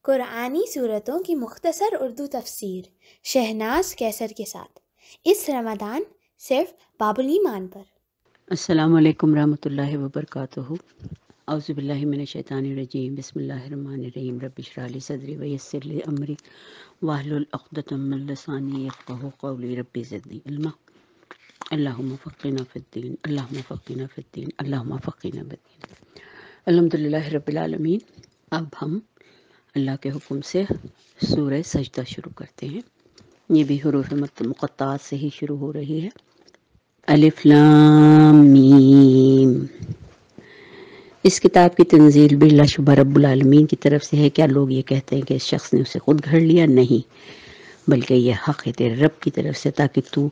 قرآنی صورتوں کی مختصر اردو تفسیر شہناز کیسر کے ساتھ اس رمضان صرف باب الایمان پر۔ السلام علیکم رحمۃ اللہ وبرکاتہ۔ اعوذ باللہ من الشیطان الرجیم، بسم اللہ الرحمن الرحیم۔ رب اشرح لی صدری ویسر لی امری واحلل عقدۃ من لسانی یفقہوا قولی، رب زدنی علما۔ اللہم فقہنا فی الدین، اللہم فقہنا فی الدین، اللہم فقہنا فی الدین۔ الحمدللہ رب العالمین۔ اب ہم اللہ کے حکم سے سورہ سجدہ شروع کرتے ہیں۔ یہ بھی حروف مقطعات سے ہی شروع ہو رہی ہے۔ الف لام میم۔ اس کتاب کی تنزیل بلا شبہ رب العالمین کی طرف سے ہے۔ کیا لوگ یہ کہتے ہیں کہ اس شخص نے اسے خود گھڑ لیا؟ نہیں، بلکہ یہ حق ہے تیرے رب کی طرف سے، تاکہ تو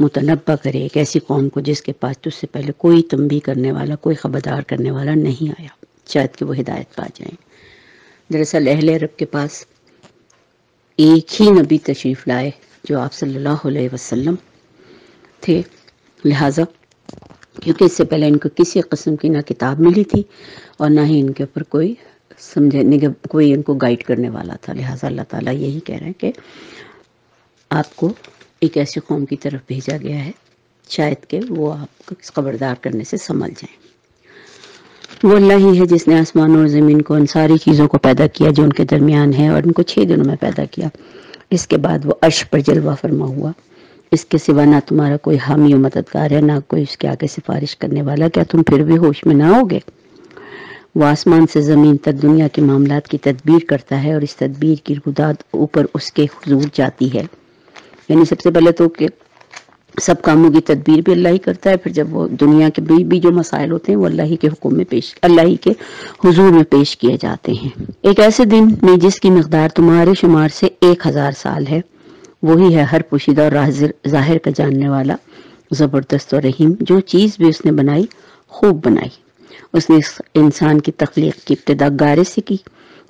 متنبہ کرے ایک ایسی قوم کو جس کے پاس تجھ سے پہلے کوئی تنبیہ کرنے والا، کوئی خبردار کرنے والا نہیں آیا، شاید کہ وہ ہدایت پا جائیں۔ دراصل اہل عرب کے پاس ایک ہی نبی تشریف لائے جو آپ صلی اللہ علیہ وسلم تھے، لہٰذا کیونکہ اس سے پہلے ان کو کسی قسم کی نہ کتاب ملی تھی اور نہ ہی ان کے اوپر کوئی کوئی ان کو گائیڈ کرنے والا تھا، لہٰذا اللہ تعالیٰ یہی کہہ رہے ہیں کہ آپ کو ایک ایسی قوم کی طرف بھیجا گیا ہے شاید کہ وہ آپ کو خبردار کرنے سے سنبھل جائیں۔ وہ اللہ ہی ہے جس نے آسمان اور زمین کو، ان ساری چیزوں کو پیدا کیا جو ان کے درمیان ہے، اور ان کو 6 دنوں میں پیدا کیا۔ اس کے بعد وہ عرش پر جلوہ فرما ہوا۔ اس کے سوا نہ تمہارا کوئی حامی و مددگار ہے، نہ کوئی اس کے آگے سفارش کرنے والا۔ کیا تم پھر بھی ہوش میں نہ ہوگے؟ وہ آسمان سے زمین تک دنیا کے معاملات کی تدبیر کرتا ہے، اور اس تدبیر کی روداد اوپر اس کے حضور جاتی ہے۔ یعنی سب سے پہلے تو کہ سب کاموں کی تدبیر بھی اللہ ہی کرتا ہے، پھر جب وہ دنیا کے بھی جو مسائل ہوتے ہیں وہ اللہ ہی کے حکم میں اللہ ہی کے حضور میں پیش کیے جاتے ہیں۔ ایک ایسے دن میں جس کی مقدار تمہارے شمار سے 1000 سال ہے، وہی ہے ہر پوشیدہ اور ظاہر کا جاننے والا، زبردست اور رحیم۔ جو چیز بھی اس نے بنائی خوب بنائی۔ اس نے انسان کی تخلیق کی ابتدا گارے سے کی،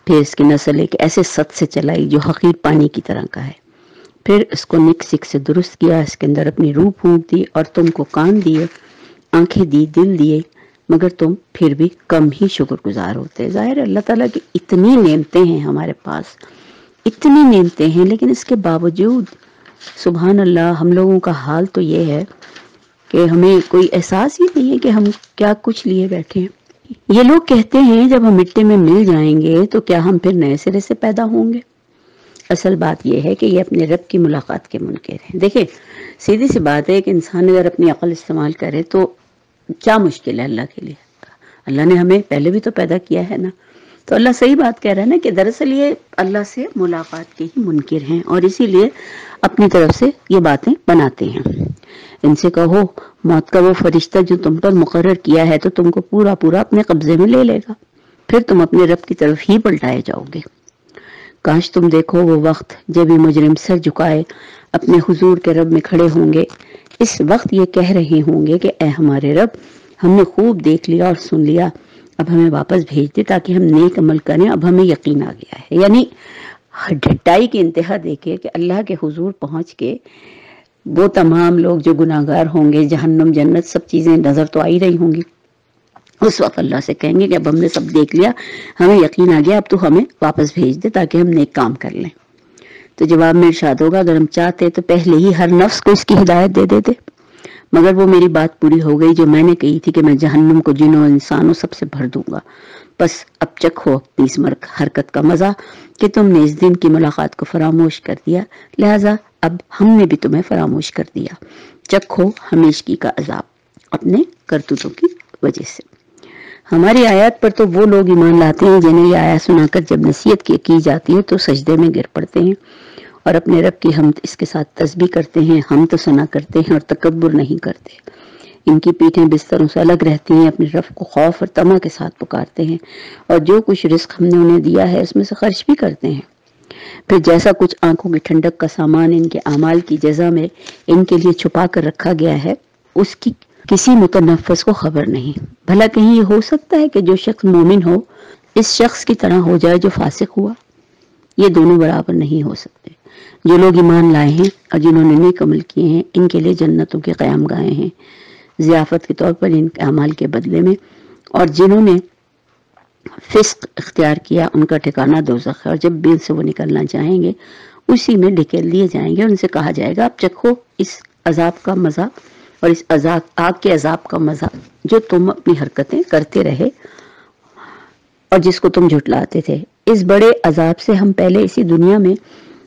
پھر اس کی نسل ایک ایسے ست سے چلائی جو حقیر پانی کی طرح کا ہے، پھر اس کو نک سک سے درست کیا، اس کے اندر اپنی روح پھونک دی، اور تم کو کان دیے، آنکھیں دی، دل دیے، مگر تم پھر بھی کم ہی شکر گزار ہوتے۔ ظاہر ہے اللہ تعالیٰ کی اتنی نعمتیں ہیں ہمارے پاس، اتنی نعمتیں ہیں، لیکن اس کے باوجود سبحان اللہ ہم لوگوں کا حال تو یہ ہے کہ ہمیں کوئی احساس ہی نہیں ہے کہ ہم کیا کچھ لیے بیٹھے ہیں۔ یہ لوگ کہتے ہیں جب ہم مٹی میں مل جائیں گے تو کیا ہم پھر نئے سرے سے پیدا ہوں گے؟ اصل بات یہ ہے کہ یہ اپنے رب کی ملاقات کے منکر ہیں۔ دیکھیں سیدھی سی بات ہے کہ انسان اگر اپنی عقل استعمال کرے تو کیا مشکل ہے اللہ کے لیے؟ اللہ نے ہمیں پہلے بھی تو پیدا کیا ہے نا، تو اللہ صحیح بات کہہ رہا ہے نا کہ دراصل یہ اللہ سے ملاقات کے ہی منکر ہیں، اور اسی لیے اپنی طرف سے یہ باتیں بناتے ہیں۔ ان سے کہو موت کا وہ فرشتہ جو تم پر مقرر کیا ہے تو تم کو پورا اپنے قبضے میں لے لے گا، پھر تم اپنے رب کی طرف ہی پلٹائے جاؤ گے۔ کاش تم دیکھو وہ وقت جب یہ مجرم سر جھکائے اپنے حضور کے رب میں کھڑے ہوں گے، اس وقت یہ کہہ رہے ہوں گے کہ اے ہمارے رب، ہم نے خوب دیکھ لیا اور سن لیا، اب ہمیں واپس بھیج دے تاکہ ہم نیک عمل کریں، اب ہمیں یقین آ گیا ہے۔ یعنی ڈھٹائی کی انتہا دیکھے کہ اللہ کے حضور پہنچ کے وہ تمام لوگ جو گناہگار ہوں گے، جہنم جنت سب چیزیں نظر تو آ ہی رہی ہوں گی، اس وقت اللہ سے کہیں گے کہ اب ہم نے سب دیکھ لیا، ہمیں یقین آ گیا، اب تو ہمیں واپس بھیج دے تاکہ ہم نیک کام کر لیں۔ تو جواب میں ارشاد ہوگا اگر ہم چاہتے تو پہلے ہی ہر نفس کو اس کی ہدایت دے دیتے، مگر وہ میری بات پوری ہو گئی جو میں نے کہی تھی کہ میں جہنم کو جنوں انسانوں سب سے بھر دوں گا۔ بس اب چکھو اپنی اس حرکت کا مزہ کہ تم نے اس دن کی ملاقات کو فراموش کر دیا، لہٰذا اب ہم نے بھی تمہیں فراموش کر دیا۔ چکھو ہمیشگی کا عذاب اپنے کرتوتوں کی وجہ سے۔ ہماری آیات پر تو وہ لوگ ایمان لاتے ہیں جنہیں یہ آیات سنا کر جب نصیحت کی جاتی ہے تو سجدے میں گر پڑتے ہیں اور اپنے رب کی حمد اس کے ساتھ تسبیح کرتے ہیں، حمد و ثنا کرتے ہیں اور تکبر نہیں کرتے۔ ان کی پیٹھیں بستروں سے الگ رہتی ہیں، اپنے رب کو خوف اور طمع کے ساتھ پکارتے ہیں، اور جو کچھ رزق ہم نے انہیں دیا ہے اس میں سے خرچ بھی کرتے ہیں۔ پھر جیسا کچھ آنکھوں کی ٹھنڈک کا سامان ان کے اعمال کی جزا میں ان کے لیے چھپا کر رکھا گیا ہے، اس کی کسی متنفس کو خبر نہیں۔ بھلا کہیں یہ ہو سکتا ہے کہ جو شخص مومن ہو اس شخص کی طرح ہو جائے جو فاسق ہوا؟ یہ دونوں برابر نہیں ہو سکتے۔ جو لوگ ایمان لائے ہیں اور جنہوں نے نیک عمل کیے ہیں ان کے لیے جنتوں کے قیام گاہیں ہیں ضیافت کے طور پر ان کے اعمال کے بدلے میں، اور جنہوں نے فسق اختیار کیا ان کا ٹھکانہ دوزخ ہے، اور جب بھی ان سے وہ نکلنا چاہیں گے اسی میں ڈھکیل دیے جائیں گے، ان سے کہا جائے گا اب چکھو اس عذاب کا مزہ اور اس آگ کے عذاب کا مزہ جو تم اپنی حرکتیں کرتے رہے اور جس کو تم جھٹلاتے تھے۔ اس بڑے عذاب سے ہم پہلے اسی دنیا میں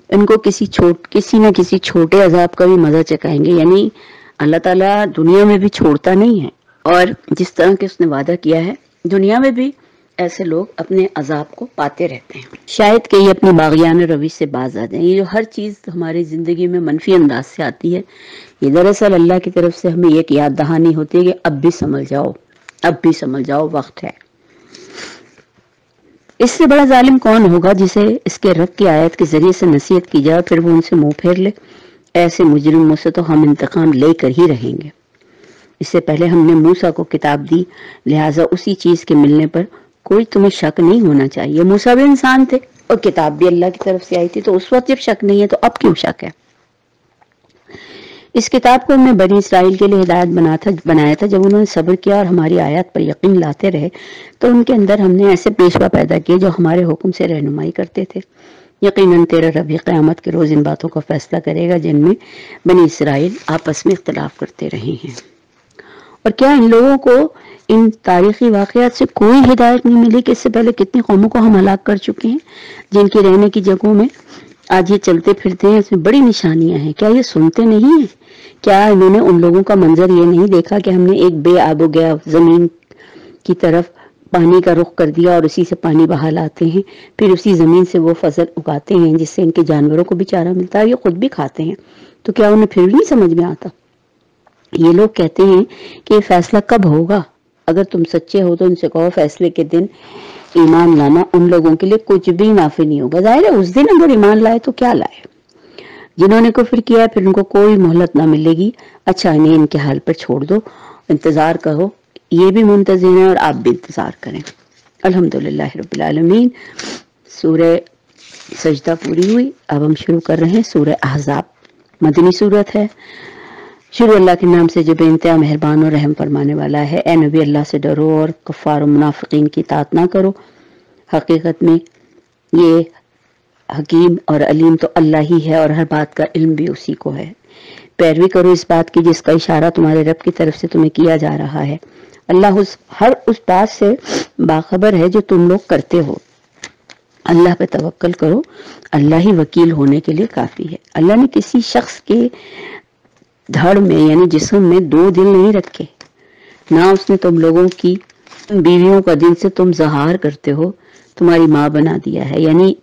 ان کو کسی نہ کسی چھوٹے عذاب کا بھی مزہ چکھائیں گے، یعنی اللہ تعالیٰ دنیا میں بھی چھوڑتا نہیں ہے، اور جس طرح کہ اس نے وعدہ کیا ہے دنیا میں بھی ایسے لوگ اپنے عذاب کو پاتے رہتے ہیں، شاید کہ یہ اپنی باغیانہ روش سے باز آ جائیں۔ یہ جو ہر چیز ہماری زندگی میں منفی انداز سے آتی ہے، یہ دراصل اللہ کی طرف سے ہمیں ایک یاد دہانی ہوتی ہے کہ اب بھی سنبھل جاؤ، اب بھی سنبھل جاؤ، وقت ہے۔ اس سے بڑا ظالم کون ہوگا جسے اس کے رب کی آیت کے ذریعے سے نصیحت کی جائے پھر وہ ان سے منہ پھیر لے۔ ایسے مجرموں سے تو ہم انتقام لے کر ہی رہیں گے۔ اس سے پہلے ہم نے موسیٰ کو کتاب دی، لہٰذا اسی چیز کے ملنے پر کوئی تمہیں شک نہیں ہونا چاہیے۔ موسیٰ بھی انسان تھے اور کتاب بھی اللہ کی طرف سے آئی تھی، تو اس وقت جب شک نہیں ہے تو اب کیوں شک ہے؟ اس کتاب کو ہم نے بنی اسرائیل کے لیے ہدایت بنایا تھا، جب انہوں نے صبر کیا اور ہماری آیات پر یقین لاتے رہے تو ان کے اندر ہم نے ایسے پیشوا پیدا کیے جو ہمارے حکم سے رہنمائی کرتے تھے۔ یقیناً تیرا رب قیامت کے روز ان باتوں کا فیصلہ کرے گا جن میں بنی اسرائیل آپس میں اختلاف کرتے رہے ہیں۔ اور کیا ان لوگوں کو ان تاریخی واقعات سے کوئی ہدایت نہیں ملی کہ اس سے پہلے کتنی قوموں کو ہم ہلاک کر چکے ہیں جن کی رہنے کی جگہوں میں آج یہ چلتے پھرتے ہیں، اس میں بڑی نشانیاں ہیں۔ کیا یہ سنتے نہیں ہیں؟ کیا انہوں نے ان لوگوں کا منظر یہ نہیں دیکھا کہ ہم نے ایک بے آب و گیا زمین کی طرف پانی کا رخ کر دیا اور اسی سے پانی بہا لاتے ہیں، پھر اسی زمین سے وہ فصل اگاتے ہیں جس سے ان کے جانوروں کو بھی چارہ ملتا ہے، یہ خود بھی کھاتے ہیں، تو کیا انہیں پھر بھی نہیں سمجھ میں آتا؟ یہ لوگ کہتے ہیں کہ یہ فیصلہ کب ہوگا؟ اگر تم سچے ہو تو ان سے کہو فیصلے کے دن ایمان لانا ان لوگوں کے لیے کچھ بھی نافع نہیں ہوگا۔ ظاہر ہے اس دن اگر ایمان لائے تو کیا لائے، جنہوں نے کفر کیا پھر ان کو کوئی مہلت نہ ملے گی۔ اچھا انہیں ان کے حال پر چھوڑ دو، انتظار کرو، یہ بھی منتظر ہیں اور آپ بھی انتظار کریں۔ الحمدللہ رب العالمین۔ سورہ سجدہ پوری ہوئی، اب ہم شروع کر رہے ہیں سورہ احزاب، مدنی سورت ہے۔ شروع اللہ کے نام سے جو بے انتہا مہربان اور رحم فرمانے والا ہے۔ اے نبی اللہ سے ڈرو اور کفار و منافقین کی اطاعت نہ کرو، حقیقت میں یہ حکیم اور علیم تو اللہ ہی ہے اور ہر بات کا علم بھی اسی کو ہے۔ پیروی کرو اس بات کی جس کا اشارہ تمہارے رب کی طرف سے تمہیں کیا جا رہا ہے۔ اللہ ہر اس بات سے باخبر ہے جو تم لوگ کرتے ہو۔ اللہ پہ توکل کرو، اللہ ہی وکیل ہونے کے لیے کافی ہے۔ اللہ نے کسی شخص کے دھڑ میں یعنی جسم میں دو دل نہیں رکھے، نہ اس نے تم لوگوں کی بیویوں کا جن سے تم زہار کرتے ہو تمہاری ماں بنا دیا ہے۔ یعنی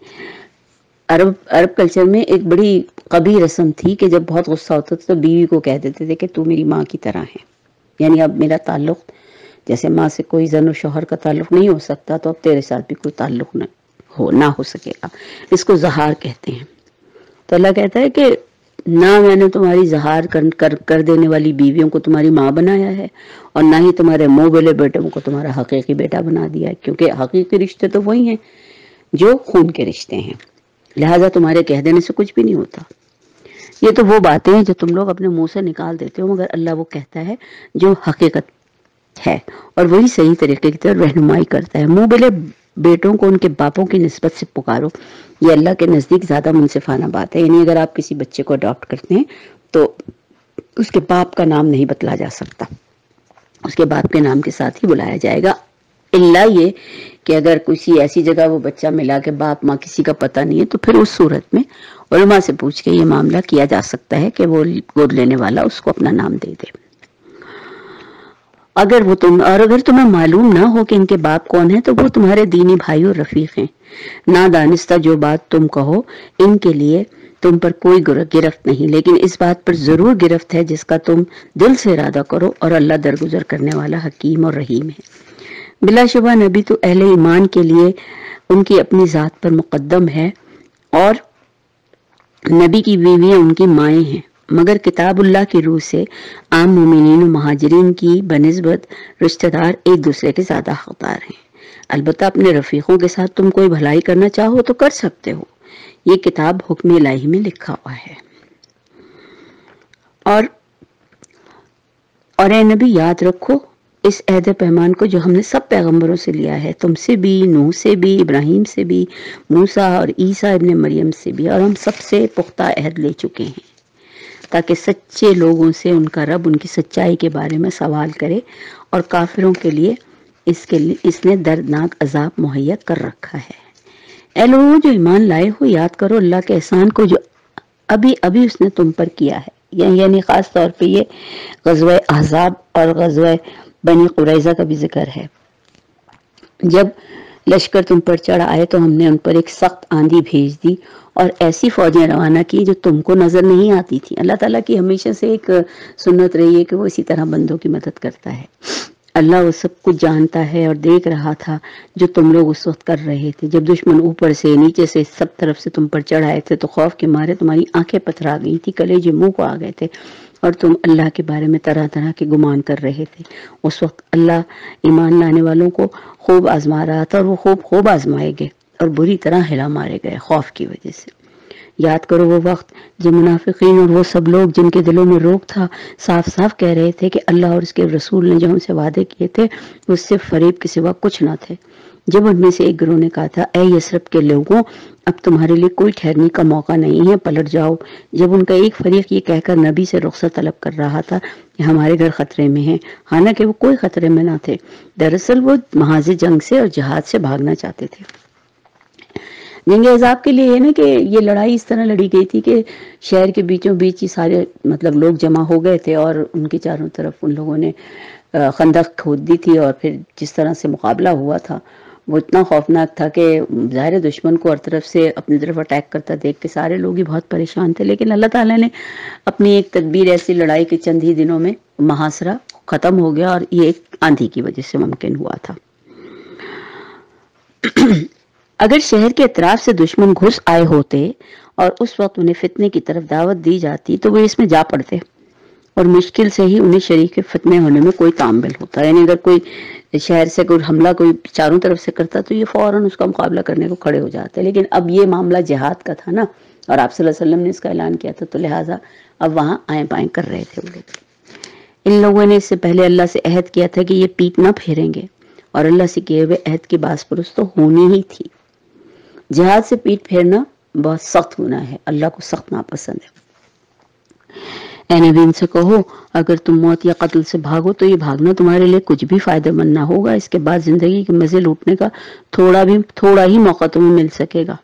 عرب کلچر میں ایک بڑی قبیح رسم تھی کہ جب بہت غصہ ہوتا تھا تو بیوی کو کہہ دیتے تھے کہ تو میری ماں کی طرح ہے، یعنی اب میرا تعلق جیسے ماں سے کوئی زن و شوہر کا تعلق نہیں ہو سکتا تو اب تیرے ساتھ بھی کوئی تعلق نہ ہو سکے گا، اس کو زہار کہتے ہیں۔ تو اللہ کہتا ہے کہ نہ میں نے تمہاری زہار کر دینے والی بیویوں کو تمہاری ماں بنایا ہے اور نہ ہی تمہارے منہ بولے بیٹوں کو تمہارا حقیقی بیٹا بنا دیا ہے، کیونکہ حقیقی رشتے تو وہی ہیں جو خون کے رشتے ہیں، لہٰذا تمہارے کہہ دینے سے کچھ بھی نہیں ہوتا۔ یہ تو وہ باتیں ہیں جو تم لوگ اپنے منہ سے نکال دیتے ہو، مگر اللہ وہ کہتا ہے جو حقیقت ہے اور وہی صحیح طریقے کی طرف رہنمائی کرتا ہے۔ منہ بولے بیٹوں کو ان کے باپوں کی نسبت سے پکارو، یہ اللہ کے نزدیک زیادہ منصفانہ بات ہے۔ یعنی اگر آپ کسی بچے کو اڈاپٹ کرتے ہیں تو اس کے باپ کا نام نہیں بتلا جا سکتا، اس کے باپ کے نام کے ساتھ ہی بلایا جائے گا، اللہ یہ کہ اگر کسی ایسی جگہ وہ بچہ ملا کہ باپ ماں کسی کا پتہ نہیں ہے تو پھر اس صورت میں علماء سے پوچھ کے یہ معاملہ کیا جا سکتا ہے کہ وہ گود لینے والا اس کو اپنا نام دے دے۔ اگر تمہیں معلوم نہ ہو کہ ان کے باپ کون ہیں تو وہ تمہارے دینی بھائی اور رفیق ہیں۔ نادانستہ جو بات تم کہو ان کے لیے تم پر کوئی گرفت نہیں، لیکن اس بات پر ضرور گرفت ہے جس کا تم دل سے ارادہ کرو، اور اللہ درگزر کرنے والا حکیم اور رحیم ہے۔ بلا شبہ نبی تو اہل ایمان کے لیے ان کی اپنی ذات پر مقدم ہے اور نبی کی بیویاں ان کی مائیں ہیں، مگر کتاب اللہ کی روح سے عام مومنین و مہاجرین کی بنسبت رشتہ دار ایک دوسرے کے زیادہ حقدار ہیں۔ البتہ اپنے رفیقوں کے ساتھ تم کوئی بھلائی کرنا چاہو تو کر سکتے ہو، یہ کتاب حکم الہی میں لکھا ہوا ہے۔ اور اے نبی یاد رکھو اس عہد پیمان کو جو ہم نے سب پیغمبروں سے لیا ہے، تم سے بھی، نوح سے بھی، ابراہیم سے بھی، موسیٰ اور عیسیٰ ابن مریم سے بھی، اور ہم سب سے پختہ عہد لے چکے ہیں تاکہ سچے لوگوں سے ان کا رب ان کی سچائی کے بارے میں سوال کرے، اور کافروں کے لیے اس نے دردناک عذاب مہیا کر رکھا ہے۔ اے لوگوں جو ایمان لائے ہو، یاد کرو اللہ کے احسان کو جو ابھی ابھی اس نے تم پر کیا ہے۔ یعنی خاص طور پہ یہ غزوہ احزاب اور غزوہ بنی قریظہ کا بھی ذکر ہے۔ جب لشکر تم پر چڑھ آئے تو ہم نے ان پر ایک سخت آندھی بھیج دی اور ایسی فوجیں روانہ کی جو تم کو نظر نہیں آتی تھی۔ اللہ تعالیٰ کی ہمیشہ سے ایک سنت رہی ہے کہ وہ اسی طرح بندوں کی مدد کرتا ہے۔ اللہ وہ سب کچھ جانتا ہے اور دیکھ رہا تھا جو تم لوگ اس وقت کر رہے تھے۔ جب دشمن اوپر سے نیچے سے سب طرف سے تم پر چڑھ آئے تھے تو خوف کے مارے تمہاری آنکھیں پتھرا گئی تھی، کلیجے منہ کو آ گئے تھے، اور تم اللہ کے بارے میں طرح طرح کے گمان کر رہے تھے۔ اس وقت اللہ ایمان لانے والوں کو خوب آزما رہا تھا، اور وہ خوب آزمائے گئے اور بری طرح ہلا مارے گئے خوف کی وجہ سے۔ یاد کرو وہ وقت جب منافقین اور وہ سب لوگ جن کے دلوں میں روک تھا صاف صاف کہہ رہے تھے کہ اللہ اور اس کے رسول نے جو ہم سے وعدے کیے تھے وہ صرف فریب کے سوا کچھ نہ تھے۔ جب ان میں سے ایک گروہ نے کہا تھا اے یثرب کے لوگوں، اب تمہارے لیے کوئی ٹھہرنے کا موقع نہیں ہے، پلٹ جاؤ۔ جب ان کا ایک فریق یہ کہہ کر نبی سے رخصت طلب کر رہا تھا کہ ہمارے گھر خطرے میں ہیں، حالانکہ وہ کوئی خطرے میں نہ تھے، دراصل وہ محاذ جنگ سے اور جہاد سے بھاگنا چاہتے تھے۔ جنگ احزاب کے لیے ہے نا کہ یہ لڑائی اس طرح لڑی گئی تھی کہ شہر کے بیچوں بیچ ہی سارے لوگ جمع ہو گئے تھے، اور ان کے چاروں طرف ان لوگوں نے خندق کھود دی تھی، اور پھر جس طرح سے مقابلہ ہوا تھا وہ اتنا خوفناک تھا کہ ظاہر دشمن کو ہر طرف سے اپنی طرف اٹیک کرتا دیکھ کے سارے لوگ ہی بہت پریشان تھے، لیکن اللہ تعالیٰ نے اپنی ایک تدبیر ایسی لڑائی کے چند ہی دنوں میں محاصرہ ختم ہو گیا، اور یہ ایک آندھی کی وجہ سے ممکن ہوا تھا۔ اگر شہر کے اطراف سے دشمن گھس آئے ہوتے اور اس وقت انہیں فتنے کی طرف دعوت دی جاتی تو وہ اس میں جا پڑتے، اور مشکل سے ہی انہیں شریک فتنے ہونے میں کوئی تعامل ہوتا۔ یعنی اگر کوئی شہر سے کوئی حملہ کوئی چاروں طرف سے کرتا تو یہ فوراً اس کا مقابلہ کرنے کو کھڑے ہو جاتے، لیکن اب یہ معاملہ جہاد کا تھا نا، اور آپ صلی اللہ علیہ وسلم نے اس کا اعلان کیا تھا، تو لہٰذا اب وہاں آئیں بائیں کر رہے تھے وہ لوگ۔ ان لوگوں نے اس سے پہلے اللہ سے عہد کیا تھا کہ یہ پیٹ نہ پھیریں گے، اور اللہ سے کیے ہوئے عہد کی باز پرست تو ہونی ہی تھی۔ جہاد سے پیٹ پھیرنا بہت سخت گناہ ہے، اللہ کو سخت ناپسند ہے۔ اے نبی ان سے کہو اگر تم موت یا قتل سے بھاگو تو یہ بھاگنا تمہارے لیے کچھ بھی فائدہ مند نہ ہوگا، اس کے بعد زندگی کے مزے لوٹنے کا تھوڑا ہی موقع تمہیں مل سکے گا۔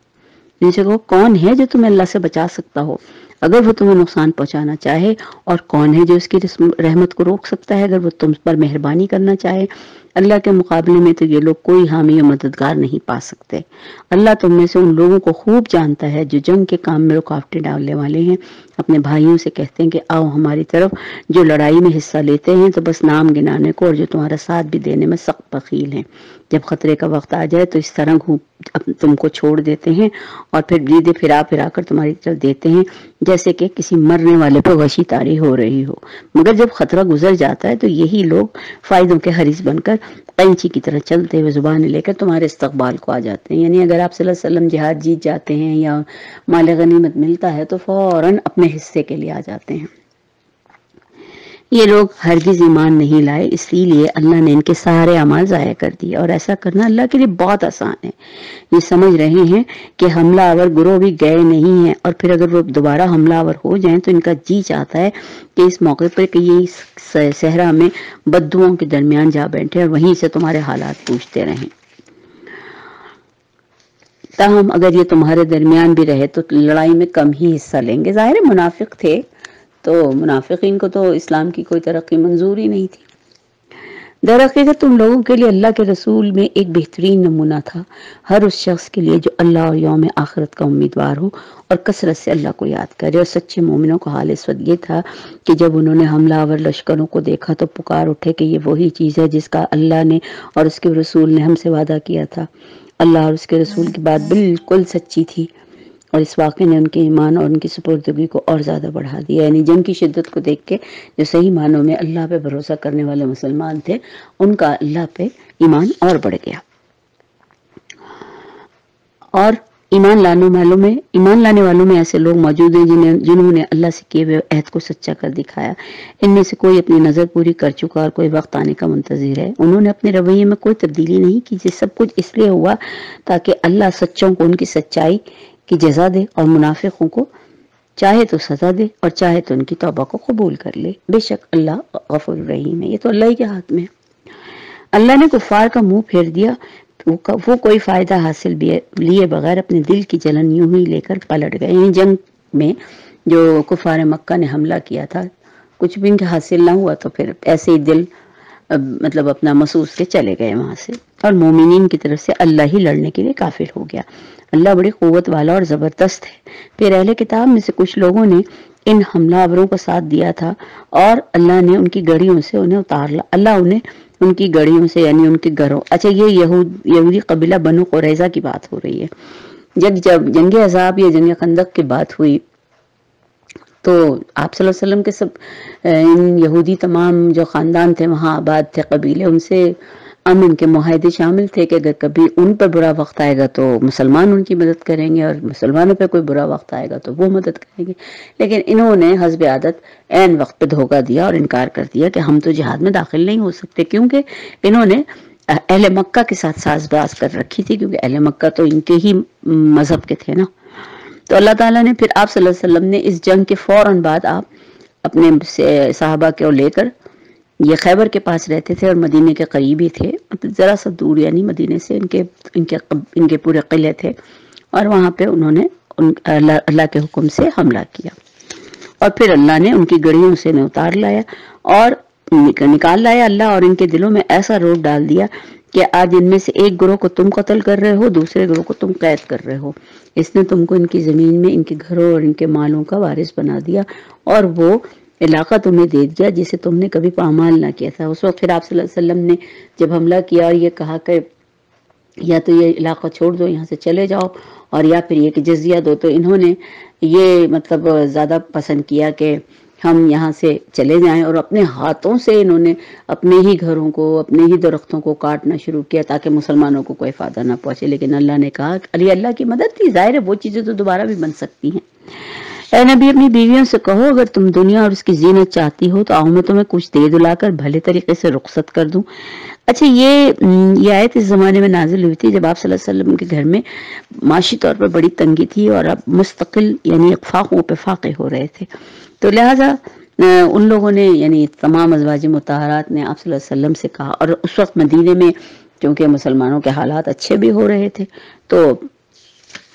ان سے کہو کون ہے جو تمہیں اللہ سے بچا سکتا ہو اگر وہ تمہیں نقصان پہنچانا چاہے، اور کون ہے جو اس کی رحمت کو روک سکتا ہے اگر وہ تم پر مہربانی کرنا چاہے۔ اللہ کے مقابلے میں تو یہ لوگ کوئی حامی و مددگار نہیں پا سکتے۔ اللہ تم میں سے ان لوگوں کو خوب جانتا ہے جو جنگ کے کام میں رکاوٹیں ڈالنے والے ہیں، اپنے بھائیوں سے کہتے ہیں کہ آؤ ہماری طرف، جو لڑائی میں حصہ لیتے ہیں تو بس نام گنانے کو، اور جو تمہارا ساتھ بھی دینے میں سخت بخیل ہیں۔ جب خطرے کا وقت آ جائے تو اس طرح تم کو چھوڑ دیتے ہیں اور پھر جیدے پھرا کر تمہاری طرف دیتے ہیں جیسے کہ کسی مرنے والے پر غشی تاری ہو رہی ہو، مگر جب خطرہ گزر جاتا ہے تو یہی لوگ فائدوں کے حریص بن کر قینچی کی طرح چلتے ہوئے زبان لے کر تمہارے استقبال کو آ جاتے ہیں۔ یعنی اگر آپ صلی اللہ علیہ وسلم جہاد جیت جاتے ہیں یا مال غنیمت ملتا ہے تو فوراً اپنے حصے کے لیے آ جاتے ہیں۔ یہ لوگ ہرگز ایمان نہیں لائے، اس لیے اللہ نے ان کے سارے اعمال ضائع کر دیے، اور ایسا کرنا اللہ کے لیے بہت آسان ہے۔ یہ سمجھ رہے ہیں کہ حملہ آور گروہ بھی گئے نہیں ہیں، اور پھر اگر وہ دوبارہ حملہ آور ہو جائیں تو ان کا جی چاہتا ہے کہ اس موقع پر کہ یہ صحرا میں بدوؤں کے درمیان جا بیٹھے اور وہیں سے تمہارے حالات پوچھتے رہیں۔ تاہم اگر یہ تمہارے درمیان بھی رہے تو لڑائی میں کم ہی حصہ لیں گے۔ ظاہر منافق تھے تو منافقین کو تو اسلام کی کوئی ترقی منظور ہی نہیں تھی۔ در حقیقت تم لوگوں کے لیے اللہ کے رسول میں ایک بہترین نمونہ تھا، ہر اس شخص کے لیے جو اللہ اور یوم آخرت کا امیدوار ہو اور کثرت سے اللہ کو یاد کرے۔ اور سچے مومنوں کا حال اس وقت یہ تھا کہ جب انہوں نے حملہ آور لشکروں کو دیکھا تو پکار اٹھے کہ یہ وہی چیز ہے جس کا اللہ نے اور اس کے رسول نے ہم سے وعدہ کیا تھا۔ اللہ اور اس کے رسول کی بات بالکل سچی تھی، اور اس واقعے نے ان کے ایمان اور ان کی سپردگی کو اور زیادہ بڑھا دیا۔ یعنی جنگ کی شدت کو دیکھ کے جو صحیح معنوں میں اللہ پہ بھروسہ کرنے والے مسلمان تھے ان کا اللہ پہ ایمان اور بڑھ گیا۔ اور ایمان لانے والوں میں ایسے لوگ موجود ہیں جنہوں نے اللہ سے کیے ہوئے عہد کو سچا کر دکھایا۔ ان میں سے کوئی اپنی نظر پوری کر چکا اور کوئی وقت آنے کا منتظر ہے۔ انہوں نے اپنے رویے میں کوئی تبدیلی نہیں کی، یہ سب کچھ اس لیے ہوا تاکہ اللہ سچوں کو ان کی سچائی کی جزا دے اور منافقوں کو چاہے تو سزا دے اور چاہے تو ان کی توبہ کو قبول کر لے۔ بے شک اللہ غفور رحیم ہے۔ یہ تو اللہ ہی کے ہاتھ میں ہے۔ اللہ نے کفار کا منہ پھیر دیا، وہ کوئی فائدہ حاصل لیے بغیر اپنے دل کی جلن یوں ہی لے کر پلٹ گئے۔ یعنی جنگ میں جو کفار مکہ نے حملہ کیا تھا، کچھ بھی ان کے حاصل نہ ہوا تو پھر ایسے ہی دل مطلب اپنا محسوس کے چلے گئے وہاں سے، اور مومنین کی طرف سے اللہ ہی لڑنے کے لیے کافر ہو گیا۔ اللہ بڑی قوت والا اور زبردست ہے۔ پھر اہل کتاب میں سے کچھ لوگوں نے ان حملہ آوروں کا ساتھ دیا تھا اور اللہ نے ان کی گڑیوں سے انہیں اتار لا۔ اللہ انہیں ان کی گڑیوں سے یعنی ان کے گھروں، اچھا یہ یہودی قبیلہ بنو قریظہ کی بات ہو رہی ہے۔ جب جنگ عذاب یا جنگ خندق کی بات ہوئی تو آپ صلی اللہ علیہ وسلم کے سب ان یہودی تمام جو خاندان تھے وہاں آباد تھے قبیلے، ان سے امن کے معاہدے شامل تھے کہ اگر کبھی ان پر برا وقت آئے گا تو مسلمان ان کی مدد کریں گے، اور مسلمانوں پہ کوئی برا وقت آئے گا تو وہ مدد کریں گے۔ لیکن انہوں نے حسب عادت عین وقت پہ دھوکہ دیا اور انکار کر دیا کہ ہم تو جہاد میں داخل نہیں ہو سکتے، کیونکہ انہوں نے اہل مکہ کے ساتھ ساز باز کر رکھی تھی، کیونکہ اہل مکہ تو ان کے ہی مذہب کے تھے نا۔ تو اللہ تعالیٰ نے پھر آپ صلی اللہ علیہ وسلم نے اس جنگ کے فوراً بعد آپ اپنے صحابہ کو لے کر، یہ خیبر کے پاس رہتے تھے اور مدینے کے قریب ہی تھے، ذرا سا دور یعنی مدینے سے ان کے پورے قلعے تھے، اور وہاں پہ انہوں نے اللہ کے حکم سے حملہ کیا، اور پھر اللہ نے ان کی گڑیوں سے انہیں اتار لایا اور نکال لایا اللہ، اور ان کے دلوں میں ایسا روب ڈال دیا کہ آج ان میں سے ایک گروہ کو تم قتل کر رہے ہو، دوسرے گروہ کو تم قید کر رہے ہو۔ اس نے تم کو ان کی زمین میں ان کے گھروں اور ان کے مالوں کا وارث بنا دیا، اور وہ علاقہ تمہیں دے دیا جسے تم نے کبھی پامال نہ کیا تھا۔ اس وقت پھر آپ صلی اللہ علیہ وسلم نے جب حملہ کیا اور یہ کہا کہ یا تو یہ علاقہ چھوڑ دو، یہاں سے چلے جاؤ، اور یا پھر یہ کہ جزیہ دو، تو انہوں نے یہ مطلب زیادہ پسند کیا کہ ہم یہاں سے چلے جائیں، اور اپنے ہاتھوں سے انہوں نے اپنے ہی گھروں کو، اپنے ہی درختوں کو کاٹنا شروع کیا تاکہ مسلمانوں کو کوئی فائدہ نہ پہنچے۔ لیکن اللہ نے کہا علی اللہ کی مدد تھی، ظاہر ہے وہ چیزیں تو دوبارہ بھی بن سکتی ہیں۔ اے نبی اپنی بیویوں سے کہو اگر تم دنیا اور اس کی زینت چاہتی ہو تو آؤ میں تمہیں کچھ دے دلا کر بھلے طریقے سے رخصت کر دوں۔ اچھا یہ آیت اس زمانے میں نازل ہوئی تھی جب آپ صلی اللہ علیہ وسلم کے گھر میں معاشی طور پر بڑی تنگی تھی اور اب مستقل یعنی فاقوں پہ فاقے ہو رہے تھے، تو لہٰذا ان لوگوں نے یعنی تمام ازواج مطہرات نے آپ صلی اللہ علیہ وسلم سے کہا، اور اس وقت مدینے میں چونکہ مسلمانوں کے حالات اچھے بھی ہو رہے تھے تو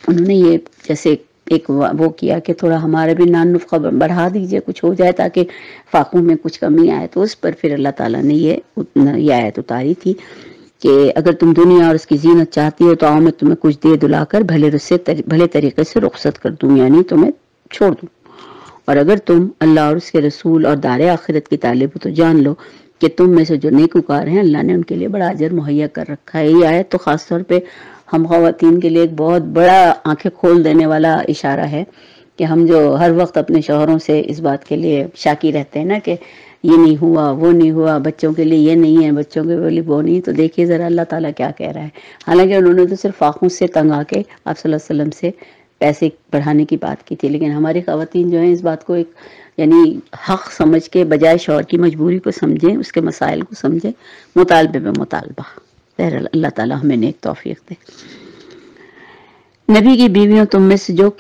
انہوں نے یہ جیسے ایک وہ کیا کہ تھوڑا ہمارے بھی نان نفقہ بڑھا دیجئے، کچھ ہو جائے تاکہ فاقوں میں کچھ کمی آئے۔ تو اس پر پھر اللہ تعالیٰ نے یہ آیت اتاری تھی کہ اگر تم دنیا اور اس کی زینت چاہتی ہو تو آؤ میں تمہیں کچھ دے دلا کر بھلے طریقے سے رخصت کر دوں، یعنی تمہیں چھوڑ دوں، اور اگر تم اللہ اور اس کے رسول اور دار آخرت کی طالب ہو تو جان لو کہ تم میں سے جو نیکوکار ہیں اللہ نے ان کے لیے بڑا اجر مہیا کر رکھا ہے۔ یہ آیت تو خاص طور پہ ہم خواتین کے لیے ایک بہت بڑا آنکھیں کھول دینے والا اشارہ ہے کہ ہم جو ہر وقت اپنے شوہروں سے اس بات کے لیے شاکی رہتے ہیں نا کہ یہ نہیں ہوا وہ نہیں ہوا، بچوں کے لیے یہ نہیں ہے، بچوں کے لیے وہ نہیں، تو دیکھیے ذرا اللہ تعالیٰ کیا کہہ رہا ہے۔ حالانکہ انہوں نے تو صرف آنکھوں سے تنگ آ کے آپ صلی اللہ علیہ وسلم سے پیسے بڑھانے کی بات کی تھی، لیکن ہماری خواتین جو ہیں اس بات کو ایک یعنی حق سمجھ کے بجائے شوہر کی مجبوری کو سمجھیں، اس کے مسائل کو سمجھیں، مطالبے میں مطالبہ۔ بہرحال اللہ تعالیٰ ہمیں نیک توفیق دے۔ نبی کی بیویوں تم میں سے جو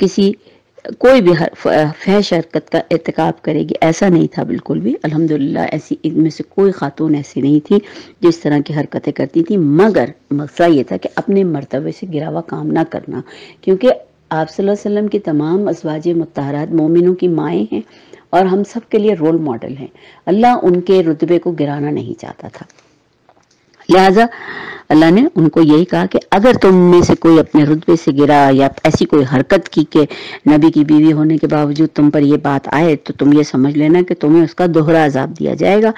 کوئی بھی فحش حرکت کا ارتکاب کرے گی، ایسا نہیں تھا بالکل بھی، الحمدللہ ایسی ان میں سے کوئی خاتون ایسی نہیں تھی جس طرح کی حرکتیں کرتی تھی، مگر مسئلہ یہ تھا کہ اپنے مرتبے سے گرا ہوا کام نہ کرنا، کیونکہ آپ صلی اللہ علیہ وسلم کی تمام ازواج مطہرات مومنوں کی مائیں ہیں اور ہم سب کے لیے رول ماڈل ہیں۔ اللہ ان کے رتبے کو گرانا نہیں چاہتا تھا، لہذا اللہ نے ان کو یہی کہا کہ اگر تم میں سے کوئی اپنے رتبے سے گرا یا ایسی کوئی حرکت کی کہ نبی کی بیوی ہونے کے باوجود تم پر یہ بات آئے تو تم یہ سمجھ لینا کہ تمہیں اس کا دوہرا عذاب دیا جائے گا۔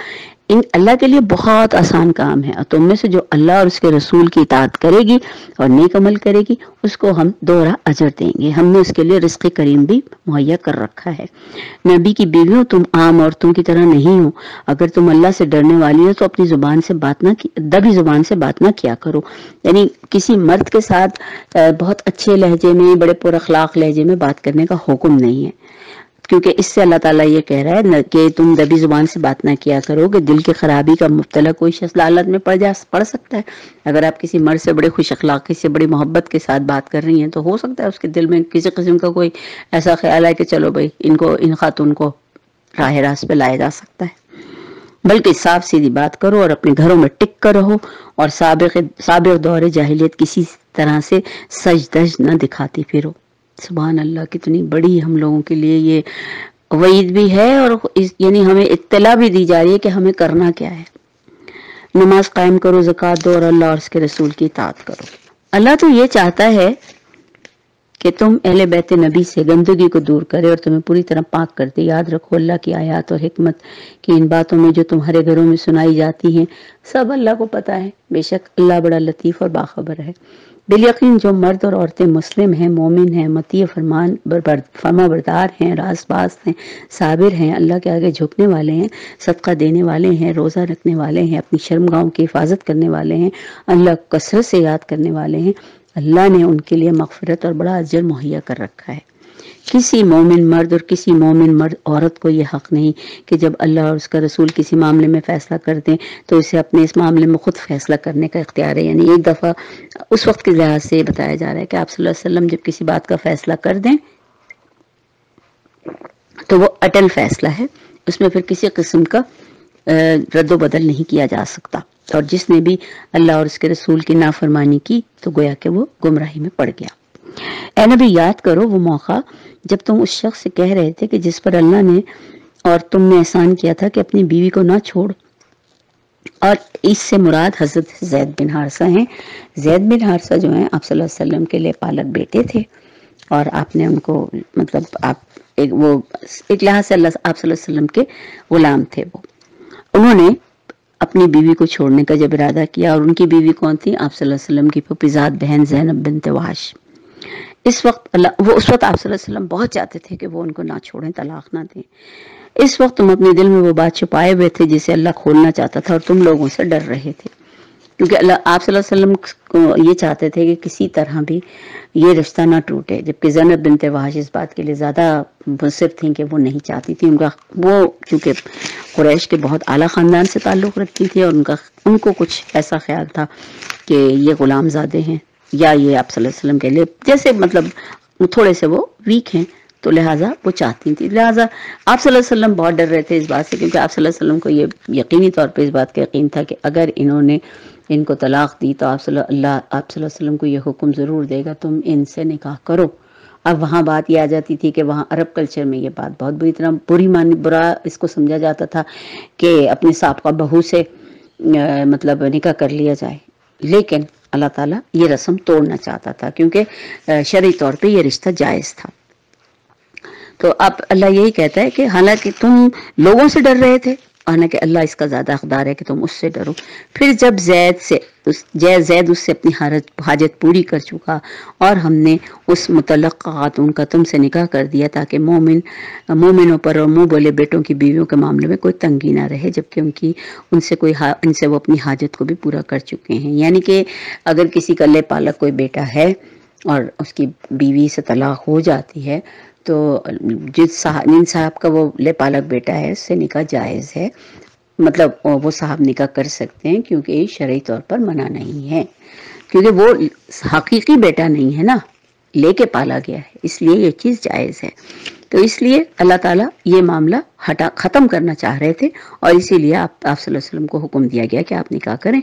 اللہ کے لیے بہت آسان کام ہے، اور تم میں سے جو اللہ اور اس کے رسول کی اطاعت کرے گی اور نیک عمل کرے گی اس کو ہم دوہرا اجر دیں گے۔ ہم نے اس کے لیے رزق کریم بھی مہیا کر رکھا ہے۔ نبی کی بیویوں، تم عام عورتوں کی طرح نہیں ہو۔ اگر تم اللہ سے ڈرنے والی ہو تو اپنی زبان سے بات نہ دبی زبان سے بات نہ کیا کرو، یعنی کسی مرد کے ساتھ بہت اچھے لہجے میں، بڑے پر اخلاق لہجے میں بات کرنے کا حکم نہیں ہے، کیونکہ اس سے اللہ تعالیٰ یہ کہہ رہا ہے کہ تم دبی زبان سے بات نہ کیا کرو، کہ دل کی خرابی کا مبتلا کوئی شخص لالت میں پڑ سکتا ہے۔ اگر آپ کسی مرد سے بڑے خوش اخلاقی سے، بڑی محبت کے ساتھ بات کر رہی ہیں تو ہو سکتا ہے اس کے دل میں کسی قسم کا کوئی ایسا خیال ہے کہ چلو بھائی ان خاتون کو راہ راست پہ لایا جا سکتا ہے۔ بلکہ صاف سیدھی بات کرو اور اپنے گھروں میں ٹک کر رہو، اور سابق دور جاہلیت کسی طرح سے سج دج نہ دکھاتی پھرو۔ سبحان اللہ، کتنی بڑی ہم لوگوں کے لیے یہ وعید بھی ہے، اور یعنی ہمیں اطلاع بھی دی جا رہی ہے کہ ہمیں کرنا کیا ہے۔ نماز قائم کرو، زکوٰۃ دو، اور اللہ اور اس کے رسول کی اطاعت کرو۔ اللہ تو یہ چاہتا ہے کہ تم اہل بیت نبی سے گندگی کو دور کرے اور تمہیں پوری طرح پاک کر دے۔ یاد رکھو اللہ کی آیات اور حکمت کی ان باتوں میں جو تمہارے گھروں میں سنائی جاتی ہیں سب اللہ کو پتہ ہے، بے شک اللہ بڑا لطیف اور باخبر ہے۔ بالیقین جو مرد اور عورتیں مسلم ہیں، مومن ہیں، مطیع فرما بردار ہیں، راست باز ہیں، صابر ہیں، اللہ کے آگے جھکنے والے ہیں، صدقہ دینے والے ہیں، روزہ رکھنے والے ہیں، اپنی شرمگاہوں کی حفاظت کرنے والے ہیں، اللہ کو کثرت سے یاد کرنے والے ہیں، اللہ نے ان کے لیے مغفرت اور بڑا اجر مہیا کر رکھا ہے۔ کسی مومن مرد اور کسی مومن مرد عورت کو یہ حق نہیں کہ جب اللہ اور اس کا رسول کسی معاملے میں فیصلہ کر دیں تو اسے اپنے اس معاملے میں خود فیصلہ کرنے کا اختیار ہے۔ یعنی ایک دفعہ اس وقت کے لحاظ سے بتایا جا رہا ہے کہ آپ صلی اللہ علیہ وسلم جب کسی بات کا فیصلہ کر دیں تو وہ اٹل فیصلہ ہے، اس میں پھر کسی قسم کا رد و بدل نہیں کیا جا سکتا، اور جس نے بھی اللہ اور اس کے رسول کی نافرمانی کی تو گویا کہ وہ گمراہی میں پڑ گیا۔ اے نبی، یاد کرو وہ موقع جب تم اس شخص سے کہہ رہے تھے کہ جس پر اللہ نے اور تم نے احسان کیا تھا کہ اپنی بیوی کو نہ چھوڑ، اور اس سے مراد حضرت زید بن حارثہ ہیں۔ زید بن حارثہ جو ہیں آپ صلی اللہ علیہ وسلم کے لے پالک بیٹے تھے، اور آپ نے ان کو مطلب ایک لحاظ سے آپ صلی اللہ علیہ وسلم کے غلام تھے۔ انہوں نے اپنی بیوی کو چھوڑنے کا جب ارادہ کیا، اور ان کی بیوی کون تھی؟ آپ صلی اللہ علیہ وسلم کی پھوپھیزاد بہن زینب بنت وحش۔ اس وقت آپ صلی اللہ علیہ وسلم بہت چاہتے تھے کہ وہ ان کو نہ چھوڑیں، طلاق نہ دیں۔ اس وقت تم اپنے دل میں وہ بات چھپائے ہوئے تھے جسے اللہ کھولنا چاہتا تھا، اور تم لوگوں سے ڈر رہے تھے، کیونکہ آپ صلی اللہ علیہ وسلم کو یہ چاہتے تھے کہ کسی طرح بھی یہ رشتہ نہ ٹوٹے، جبکہ زینب بنت وحش اس بات کے لیے زیادہ مصر تھیں کہ وہ نہیں چاہتی تھی۔ وہ چونکہ قریش کے بہت اعلیٰ خاندان سے تعلق رکھتی تھی، اور ان کو کچھ ایسا خیال تھا کہ یہ غلام زادے ہیں، یا یہ آپ صلی اللہ علیہ وسلم کے لیے جیسے مطلب تھوڑے سے وہ ویک ہیں، تو لہٰذا وہ چاہتی تھی۔ لہٰذا آپ صلی اللہ علیہ وسلم بہت ڈر رہے تھے اس بات سے، کیونکہ آپ صلی اللہ علیہ وسلم کو یہ یقینی طور پہ اس بات کا یقین تھا کہ اگر انہوں نے ان کو طلاق دی تو آپ صلی اللہ علیہ وسلم کو یہ حکم ضرور دے گا تم ان سے نکاح کرو۔ اب وہاں بات یہ آ جاتی تھی کہ وہاں عرب کلچر میں یہ بات بہت برا اس کو سمجھا جاتا تھا کہ اپنے سابقہ بہو سے مطلب نکاح کر لیا جائے، لیکن اللہ تعالیٰ یہ رسم توڑنا چاہتا تھا، کیونکہ شرعی طور پہ یہ رشتہ جائز تھا۔ تو اب اللہ یہی کہتا ہے کہ حالانکہ تم لوگوں سے ڈر رہے تھے، حالانکہ اللہ اس کا زیادہ حقدار ہے کہ تم اس سے ڈرو۔ پھر جب زید اس سے اپنی حاجت پوری کر چکا، اور ہم نے اس متعلق خاتون کا تم سے نکاح کر دیا تاکہ مومنوں پر اور منہ بولے بیٹوں کی بیویوں کے معاملے میں کوئی تنگی نہ رہے، جبکہ ان سے وہ اپنی حاجت کو بھی پورا کر چکے ہیں۔ یعنی کہ اگر کسی کا لے پالک کوئی بیٹا ہے اور اس کی بیوی سے طلاق ہو جاتی ہے تو جن صاحب کا وہ لے پالک بیٹا ہے اس سے نکاح جائز ہے، مطلب وہ صاحب نکاح کر سکتے ہیں، کیونکہ یہ شرعی طور پر منع نہیں ہے، کیونکہ وہ حقیقی بیٹا نہیں ہے نا، لے کے پالا گیا ہے، اس لیے یہ چیز جائز ہے۔ تو اس لیے اللہ تعالیٰ یہ معاملہ ختم کرنا چاہ رہے تھے، اور اسی لیے آپ صلی اللہ علیہ وسلم کو حکم دیا گیا کہ آپ نکاح کریں،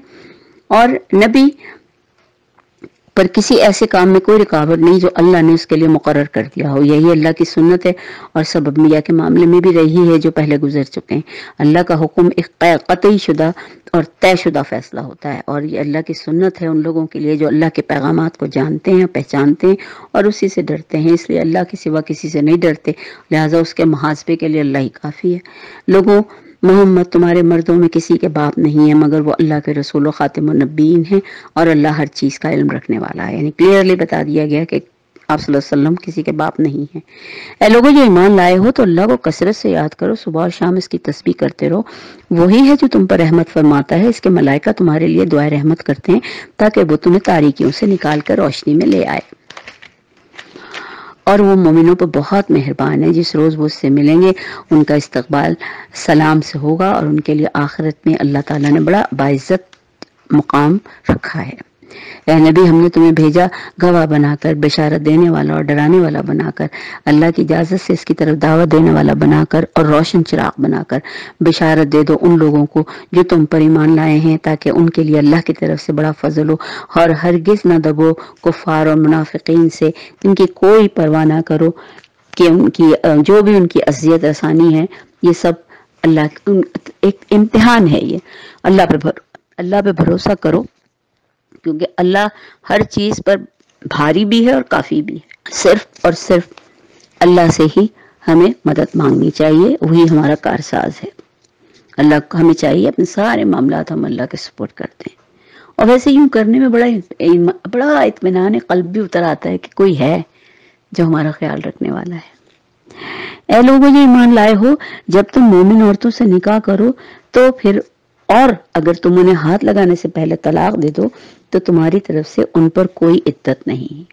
اور نبی پر کسی ایسے کام میں کوئی رکاوٹ نہیں جو اللہ نے اس کے لیے مقرر کر دیا ہو۔ یہی اللہ کی سنت ہے، اور سب انبیاء کے معاملے میں بھی رہی ہے جو پہلے گزر چکے ہیں۔ اللہ کا حکم ایک قطعی شدہ اور طے شدہ فیصلہ ہوتا ہے، اور یہ اللہ کی سنت ہے ان لوگوں کے لیے جو اللہ کے پیغامات کو جانتے ہیں، پہچانتے ہیں اور اسی سے ڈرتے ہیں۔ اس لیے اللہ کے سوا کسی سے نہیں ڈرتے، لہٰذا اس کے محاسبے کے لیے اللہ ہی کافی ہے۔ لوگوں محمد تمہارے مردوں میں کسی کے باپ نہیں ہے مگر وہ اللہ کے رسول و خاتم النبیین ہیں اور اللہ ہر چیز کا علم رکھنے والا ہے. یعنی کلیئرلی بتا دیا گیا کہ آپ صلی اللہ علیہ وسلم کسی کے باپ نہیں ہیں. اے لوگوں جو ایمان لائے ہو تو اللہ کو کثرت سے یاد کرو, صبح اور شام اس کی تسبیح کرتے رہو. وہی ہے جو تم پر رحمت فرماتا ہے, اس کے ملائکہ تمہارے لیے دعائے رحمت کرتے ہیں تاکہ وہ تمہیں تاریکیوں سے نکال کر روشنی میں لے آئے. اور وہ مومنوں پر بہت مہربان ہے, جس روز وہ اس سے ملیں گے ان کا استقبال سلام سے ہوگا اور ان کے لیے آخرت میں اللہ تعالیٰ نے بڑا باعزت مقام رکھا ہے. اے نبی ہم نے تمہیں بھیجا گواہ بنا کر, بشارت دینے والا اور ڈرانے والا بنا کر, اللہ کی اجازت سے اس کی طرف دعوت دینے والا بنا کر اور روشن چراغ بنا کر. بشارت دے دو ان لوگوں کو جو تم پر ایمان لائے ہیں تاکہ ان کے لیے اللہ کی طرف سے بڑا فضل ہو, اور ہرگز نہ دبو کفار اور منافقین سے, ان کی کوئی پرواہ نہ کرو کہ ان کی جو بھی ان کی اذیت رسانی ہے یہ سب اللہ ایک امتحان ہے. یہ اللہ پہ بھروسہ کرو کیونکہ اللہ ہر چیز پر بھاری بھی ہے اور کافی بھی ہے. صرف اور صرف اللہ سے ہی ہمیں مدد مانگنی چاہیے, وہی ہمارا کارساز ہے. اللہ کو ہمیں چاہیے اپنے سارے معاملات ہم اللہ کے سپورٹ کرتے ہیں. اور ویسے یوں کرنے میں بڑا اطمینان قلب بھی اتر آتا ہے کہ کوئی ہے جو ہمارا خیال رکھنے والا ہے. اے لوگوں جو ایمان لائے ہو, جب تم مومن عورتوں سے نکاح کرو تو پھر اور اگر تم انہیں ہاتھ لگانے سے پہلے طلاق دے دو تو تمہاری طرف سے ان پر کوئی عدت نہیں.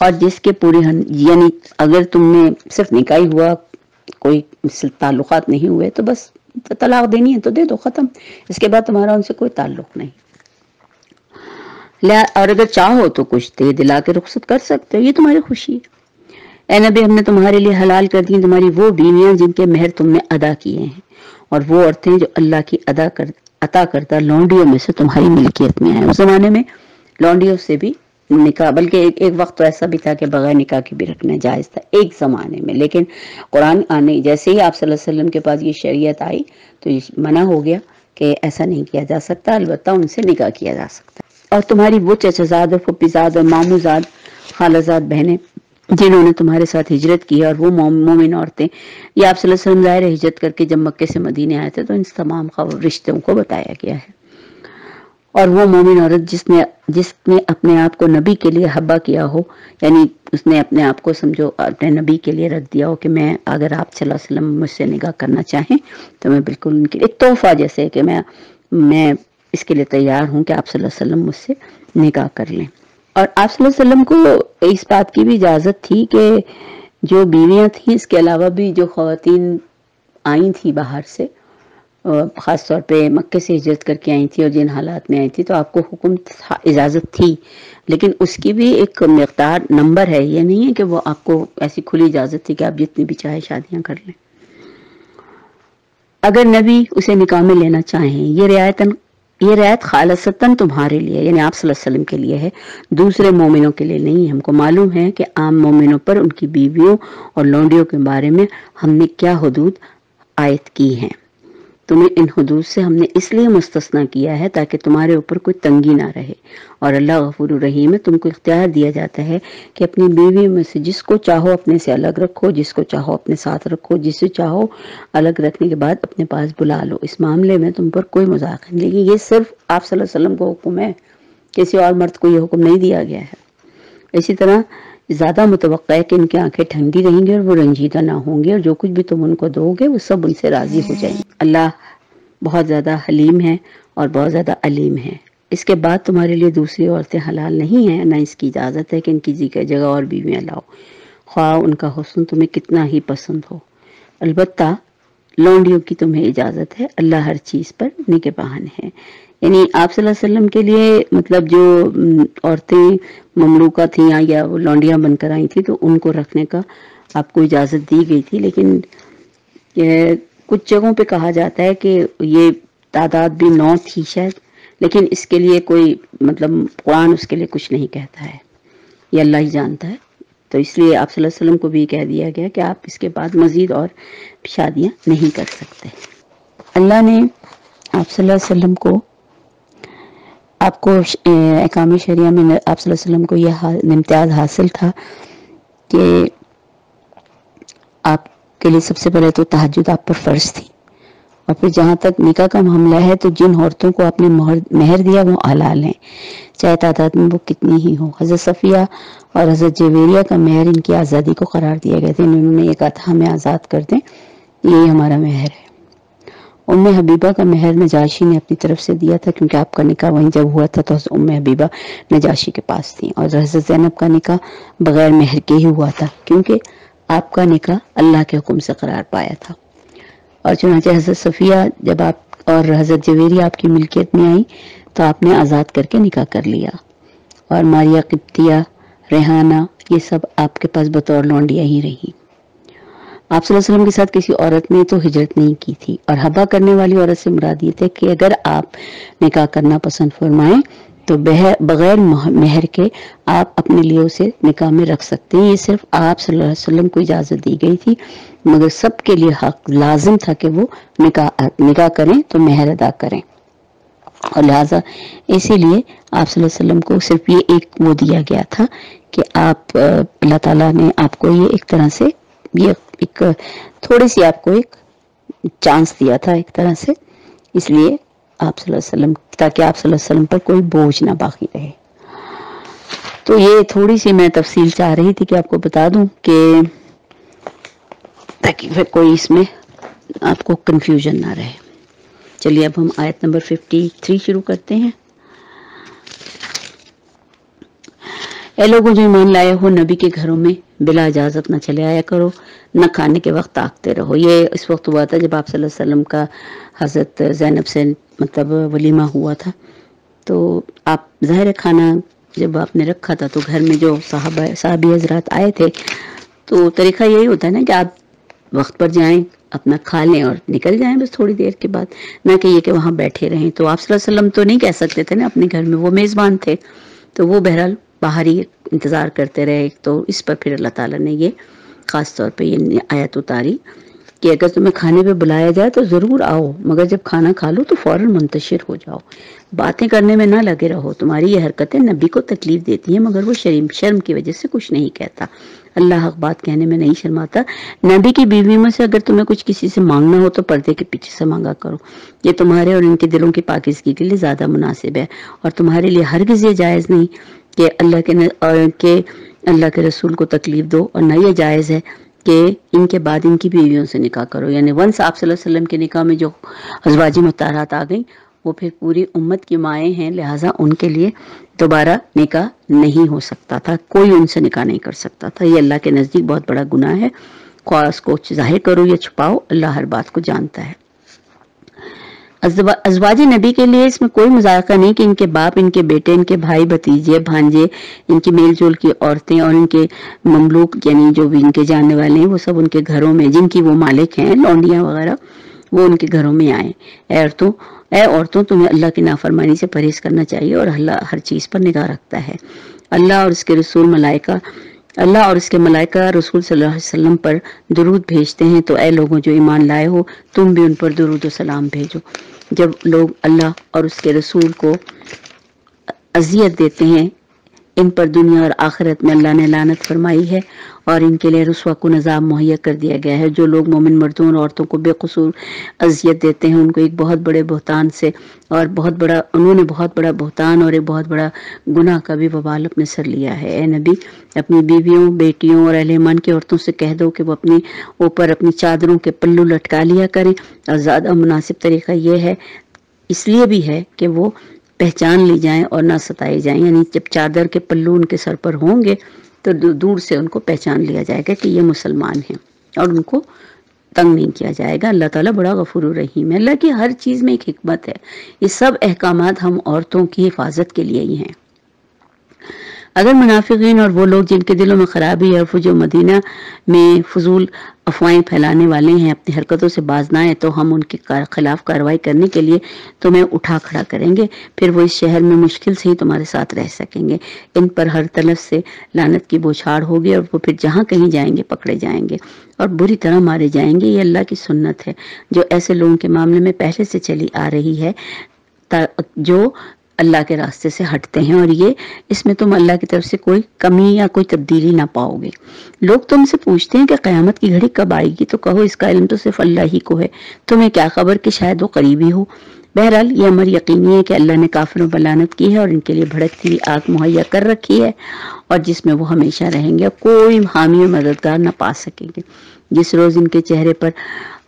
اور جس کے پوری یعنی اگر تم نے صرف نکاح ہوا, کوئی تعلقات نہیں ہوئے تو بس طلاق دینی ہے تو دے دو, ختم. اس کے بعد تمہارا ان سے کوئی تعلق نہیں. اور اگر چاہو تو کچھ دے دلا کے رخصت کر سکتے ہو, یہ تمہاری خوشی ہے. اے نبی ہم نے تمہارے لیے حلال کر دی تمہاری وہ بیویاں جن کے مہر تم نے ادا کیے ہیں, اور وہ عورتیں جو اللہ کی عطا کردہ لونڈیوں میں سے تمہاری ملکیت میں ہیں. اس زمانے میں لونڈیوں سے بھی نکاح, بلکہ ایک وقت تو ایسا بھی تھا کہ بغیر نکاح کے بھی رکھنا جائز تھا ایک زمانے میں, لیکن قرآن آنے جیسے ہی آپ صلی اللہ علیہ وسلم کے پاس یہ شریعت آئی تو یہ منع ہو گیا کہ ایسا نہیں کیا جا سکتا, البتہ ان سے نکاح کیا جا سکتا. اور تمہاری وہ چچا زاد اور پھپھی زاد اور مامو زاد خالہ زاد بہنیں جنہوں نے تمہارے ساتھ ہجرت کی اور وہ مومن عورتیں, یہ آپ صلی اللہ علیہ وسلم ظاہر ہجرت کر کے جب مکے سے مدینے آئے تھے تو ان تمام رشتوں کو بتایا گیا ہے. اور وہ مومن عورت جس نے اپنے آپ کو نبی کے لیے حبا کیا ہو, یعنی اس نے اپنے آپ کو سمجھو اپنے نبی کے لیے رکھ دیا ہو کہ میں اگر آپ صلی اللہ علیہ وسلم مجھ سے نکاح کرنا چاہیں تو میں بالکل ان کے ایک تحفہ جیسے کہ میں اس کے لیے تیار ہوں کہ آپ صلی اللہ علیہ وسلم مجھ سے نکاح کر لیں. اور آپ صلی اللہ علیہ وسلم کو اس بات کی بھی اجازت تھی کہ جو بیویاں تھیں اس کے علاوہ بھی جو خواتین آئی تھیں باہر سے, خاص طور پہ مکے سے ہجرت کر کے آئی تھی اور جن حالات میں آئی تھی, تو آپ کو حکم اجازت تھی, لیکن اس کی بھی ایک مقدار نمبر ہے. یہ نہیں ہے کہ وہ آپ کو ایسی کھلی اجازت تھی کہ آپ جتنی بھی چاہے شادیاں کر لیں. اگر نبی اسے نکاح میں لینا چاہیں, یہ رعایت خالصتاً تمہارے لیے یعنی آپ صلی اللہ علیہ وسلم کے لیے ہے, دوسرے مومنوں کے لیے نہیں. ہم کو معلوم ہے کہ عام مومنوں پر ان کی بیویوں اور لونڈیوں کے بارے میں ہم نے کیا حدود عائد کی ہیں. تمہیں ان حدود سے ہم نے اس لیے مستثنا کیا ہے تاکہ تمہارے اوپر کوئی تنگی نہ رہے, اور اللہ غفور الرحیم ہے. تم کو اختیار دیا جاتا ہے کہ اپنی بیویوں میں سے جس کو چاہو اپنے سے الگ رکھو, جس کو چاہو اپنے ساتھ رکھو, جسے چاہو الگ رکھنے کے بعد اپنے پاس بلا لو. اس معاملے میں تم پر کوئی مذاق نہیں, لیکن یہ صرف آپ صلی اللہ علیہ وسلم کو حکم ہے, کسی اور مرد کو یہ حکم نہیں دیا گیا ہے. اسی طرح زیادہ متوقع ہے کہ ان کی آنکھیں ٹھنڈی رہیں گی اور وہ رنجیدہ نہ ہوں گے, اور جو کچھ بھی تم ان کو دو گے وہ سب ان سے راضی ہو جائیں گے. اللہ بہت زیادہ حلیم ہے اور بہت زیادہ علیم ہے. اس کے بعد تمہارے لیے دوسری عورتیں حلال نہیں ہیں, نہ اس کی اجازت ہے کہ ان کی جگہ اور بیویاں لاؤ, خواہ ان کا حسن تمہیں کتنا ہی پسند ہو. البتہ لونڈیوں کی تمہیں اجازت ہے, اللہ ہر چیز پر نگہبان ہے. یعنی آپ صلی اللہ علیہ وسلم کے لیے مطلب جو عورتیں مملوکہ تھیں یا وہ لونڈیاں بن کر آئی تھیں تو ان کو رکھنے کا آپ کو اجازت دی گئی تھی, لیکن کچھ جگہوں پہ کہا جاتا ہے کہ یہ تعداد بھی 9 تھی شاید, لیکن اس کے لیے کوئی مطلب قرآن اس کے لیے کچھ نہیں کہتا ہے, یہ اللہ ہی جانتا ہے. تو اس لیے آپ صلی اللہ علیہ وسلم کو بھی کہہ دیا گیا کہ آپ اس کے بعد مزید اور شادیاں نہیں کر سکتے. اللہ نے آپ صلی اللہ علیہ وسلم کو آپ کو احکام شریعہ میں آپ صلی اللہ علیہ وسلم کو یہ امتیاز حاصل تھا کہ آپ کے لیے سب سے پہلے تو تہجد آپ پر فرض تھی, اور پھر جہاں تک نکاح کا معاملہ ہے تو جن عورتوں کو آپ نے مہر دیا وہ حلال ہیں، چاہے تعداد میں وہ کتنی ہی ہو۔ حضرت صفیہ اور حضرت جویریہ کا مہر ان کی آزادی کو قرار دیا گیا تھا، انہوں نے یہ کہا تھا ہمیں آزاد کر دیں، یہی ہمارا مہر ہے۔ ام حبیبہ کا مہر نجاشی نے اپنی طرف سے دیا تھا، کیونکہ آپ کا نکاح وہیں جب ہوا تھا تو ام حبیبہ نجاشی کے پاس تھی، اور حضرت زینب کا نکاح بغیر مہر کے ہی ہوا تھا، کیونکہ آپ کا نکاح اللہ کے حکم سے قرار پایا تھا۔ اور چنانچہ حضرت صفیہ جب آپ اور حضرت جویریہ آپ کی ملکیت میں آئی تو آپ نے آزاد کر کے نکاح کر لیا، اور ماریہ قبطیہ، ریحانہ، یہ سب آپ کے پاس بطور لونڈیاں ہی رہی۔ آپ صلی اللہ علیہ وسلم کے ساتھ کسی عورت نے تو ہجرت نہیں کی تھی، اور حبا کرنے والی عورت سے مراد یہ تھے کہ اگر آپ نکاح کرنا پسند فرمائیں تو بغیر مہر کے آپ اپنے لیے اسے نکاح میں رکھ سکتے ہیں۔ یہ صرف آپ صلی اللہ علیہ وسلم کو اجازت دی گئی تھی، مگر سب کے لیے حق لازم تھا کہ وہ نکاح کریں تو مہر ادا کریں، اور لہٰذا اسی لیے آپ صلی اللہ علیہ وسلم کو صرف یہ ایک وہ دیا گیا تھا کہ آپ اللہ تعالیٰ نے آپ کو یہ ایک طرح سے یہ ایک تھوڑی سی آپ کو ایک چانس دیا تھا ایک طرح سے، اس لیے آپ صلی اللہ علیہ وسلم، تاکہ آپ صلی اللہ علیہ وسلم پر کوئی بوجھ نہ باقی رہے۔ تو یہ تھوڑی سی میں تفصیل چاہ رہی تھی کہ آپ کو بتا دوں کہ تاکہ پھر کوئی اس میں آپ کو کنفیوژن نہ رہے۔ چلیے اب ہم آیت نمبر 53 شروع کرتے ہیں۔ اے لوگوں جو ایمان لائے ہو، نبی کے گھروں میں بلا اجازت نہ چلے آیا کرو، نہ کھانے کے وقت تاکتے رہو۔ یہ اس وقت ہوا تھا جب آپ صلی اللہ علیہ وسلم کا حضرت زینب سے مطلب ولیمہ ہوا تھا، تو آپ ظاہر کھانا جب آپ نے رکھا تھا تو گھر میں جو صحابی حضرات آئے تھے تو طریقہ یہی ہوتا ہے نا کہ آپ وقت پر جائیں، اپنا کھا لیں اور نکل جائیں بس تھوڑی دیر کے بعد، نہ کہ یہ کہ وہاں بیٹھے رہیں۔ تو آپ صلی اللہ علیہ وسلم تو نہیں کہہ سکتے تھے نا اپنے گھر میں، وہ میزبان تھے، تو وہ بہرحال باہر ہی انتظار کرتے رہے۔ تو اس پر پھر اللہ تعالیٰ نے یہ خاص طور پہ یہ آیت اتاری کہ اگر تمہیں کھانے پہ بلایا جائے تو ضرور آؤ، مگر جب کھانا کھا لو تو فوراً منتشر ہو جاؤ، باتیں کرنے میں نہ لگے رہو۔ تمہاری یہ حرکتیں نبی کو تکلیف دیتی ہیں، مگر وہ شرم کی وجہ سے کچھ نہیں کہتا۔ اللہ حق بات کہنے میں نہیں شرماتا۔ نبی کی بیویوں میں سے اگر تمہیں کچھ کسی سے مانگنا ہو تو پردے کے پیچھے سے مانگا کرو، یہ تمہارے اور ان کے دلوں کی پاکیزگی کے لیے زیادہ مناسب ہے، اور تمہارے لیے ہرگز یہ جائز نہیں کہ اللہ کے رسول کو تکلیف دو، اور نہ یہ جائز ہے کہ ان کے بعد ان کی بیویوں سے نکاح کرو۔ یعنی ونس آپ صلی اللہ علیہ وسلم کے نکاح میں جو ازواج مطہرات آ گئیں وہ پھر پوری امت کی مائیں ہیں، لہٰذا ان کے لیے دوبارہ نکاح نہیں ہو سکتا تھا، کوئی ان سے نکاح نہیں کر سکتا تھا۔ یہ اللہ کے نزدیک بہت بڑا گناہ ہے، خواہ اس کو ظاہر کرو یا چھپاؤ، اللہ ہر بات کو جانتا ہے۔ ازواج نبی کے لیے اس میں کوئی مذائقہ نہیں کہ ان کے باپ، ان کے بیٹے، ان کے بھائی، بھتیجے، بھانجے، ان کی میل جول کی عورتیں اور ان کے مملوک یعنی جو بھی ان کے جاننے والے ہیں وہ سب ان کے گھروں میں، جن کی وہ مالک ہیں لونڈیاں وغیرہ، وہ ان کے گھروں میں آئیں۔ اے عورتوں تمہیں اللہ کی نافرمانی سے پرہیز کرنا چاہیے، اور اللہ ہر چیز پر نگاہ رکھتا ہے۔ اللہ اور اس کے ملائکہ رسول صلی اللہ علیہ وسلم پر درود بھیجتے ہیں، تو اے لوگوں جو ایمان لائے ہو تم بھی ان پر درود و سلام بھیجو۔ جب لوگ اللہ اور اس کے رسول کو اذیت دیتے ہیں، ان پر دنیا اور آخرت میں اللہ نے لعنت فرمائی ہے، اور ان کے لیے رسوا کن عذاب مہیا کر دیا گیا ہے۔ جو لوگ مومن مردوں اور عورتوں کو بے قصور اذیت دیتے ہیں ان کو ایک بہت بڑے بہتان سے اور انہوں نے بہت بڑا بہتان اور ایک بہت بڑا گناہ کا بھی وبال اپنے سر لیا ہے۔ اے نبی اپنی بیویوں، بیٹیوں اور اہل ایمان کی عورتوں سے کہہ دو کہ وہ اپنے اوپر اپنی چادروں کے پلو لٹکا لیا کریں، اور زیادہ مناسب طریقہ یہ ہے، اس لیے بھی ہے کہ وہ پہچان لی جائیں اور نہ ستائے جائیں۔ یعنی جب چادر کے پلو ان کے سر پر ہوں گے تو دور سے ان کو پہچان لیا جائے گا کہ یہ مسلمان ہیں، اور ان کو تنگ نہیں کیا جائے گا۔ اللہ تعالیٰ بڑا غفور الرحیم ہے۔ اللہ کی ہر چیز میں ایک حکمت ہے۔ یہ سب احکامات ہم عورتوں کی حفاظت کے لیے ہی ہیں۔ اگر منافقین اور وہ لوگ جن کے دلوں میں خرابی ہے اور جو مدینہ میں فضول افواہیں پھیلانے والے ہیں اپنی حرکتوں سے باز نہ آئیں تو ہم ان کے خلاف کارروائی کرنے کے لیے تمہیں اٹھا کھڑا کریں گے، پھر وہ اس شہر میں مشکل سے ہی تمہارے ساتھ رہ سکیں گے۔ ان پر ہر طرف سے لعنت کی بوچھاڑ ہوگی، اور وہ پھر جہاں کہیں جائیں گے پکڑے جائیں گے اور بری طرح مارے جائیں گے۔ یہ اللہ کی سنت ہے جو ایسے لوگوں کے معاملے میں پہلے سے چلی آ رہی ہے، جو اللہ کے راستے سے ہٹتے ہیں، اور یہ اس میں تم اللہ کی طرف سے کوئی کمی یا کوئی تبدیلی نہ پاؤ گے۔ لوگ تم سے پوچھتے ہیں کہ قیامت کی گھڑی کب آئے گی، تو کہو اس کا علم تو صرف اللہ ہی کو ہے، تمہیں کیا خبر کہ شاید وہ قریبی ہو۔ بہرحال یہ امر یقینی ہے کہ اللہ نے کافروں پر لعنت کی ہے اور ان کے لیے بھڑکتی ہوئی آگ مہیا کر رکھی ہے، اور جس میں وہ ہمیشہ رہیں گے اور کوئی حامی و مددگار نہ پا سکیں گے۔ جس روز ان کے چہرے پر